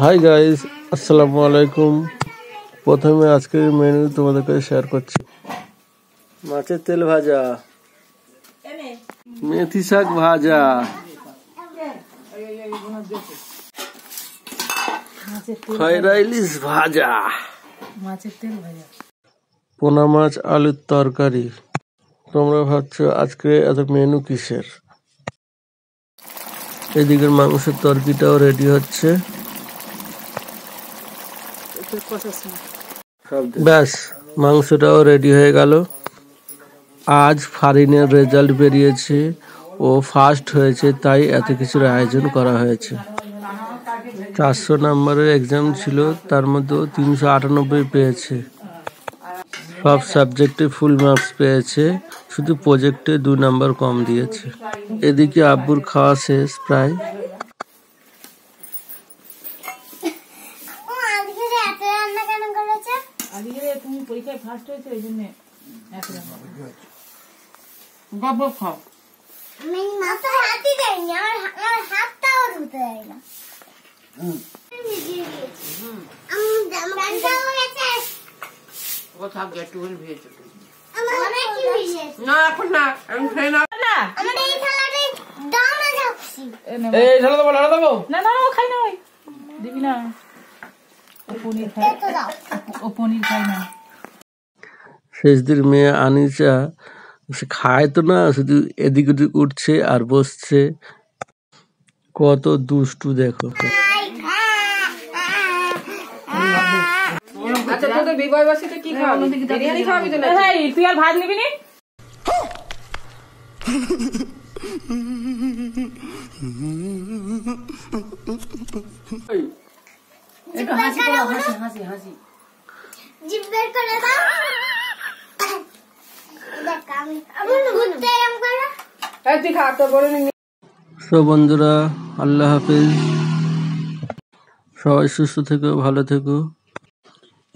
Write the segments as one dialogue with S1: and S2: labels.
S1: Hi guys, আসসালামু আলাইকুম। প্রথমে আজকের মেনু তোমাদের কাছে শেয়ার করছি। মাছের তেল ভাজা, মেথি শাক ভাজা, খয়রা ইলিশ ভাজা, পোনা মাছ আলুর তরকারি। তোমরা ভাবছো আজকে এত মেনু কিসের? এদিকের মাংসের তরকারিটাও রেডি হচ্ছে। ব্যাস, মাংসটাও রেডি হয়ে গেল। আজ ফারিনের রেজাল্ট বেরিয়েছে, ও ফার্স্ট হয়েছে, তাই এত কিছুর আয়োজন করা হয়েছে। 400 নম্বরের এক্সাম ছিল, তার মধ্যে 398 পেয়েছে। সব সাবজেক্টে ফুল মার্কস পেয়েছে, শুধু প্রজেক্টে 2 নাম্বার কম দিয়েছে। এদিকে আব্বুর খাওয়া শেষ প্রায়। শেষদের মেয়ে আনিচা, সে খায় তো না, শুধু এদিক ওদিক উঠছে আর বসছে। কত দুষ্টু দেখো।
S2: আচ্ছা, তোদের বিবাহ বার্ষিকীতে কি খাওয়াবি? বিরিয়ানি খাওয়াবি তো? এই তুই আর ভাত নিবি নি? একটু হাসি করো, হাসি হাসি। জিভ বের করে দাও। দেখ আমি ঘুরতে এরম করো। এই তুই খা, তো বলে নি।
S1: সো বন্ধুরা, আল্লাহ হাফেজ। সবাই সুস্থ থেকো, ভালো থেকো।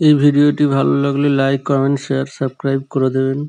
S1: এই ভিডিওটি ভালো লাগলে লাইক, কমেন্ট, শেয়ার, সাবস্ক্রাইব করে দেবেন।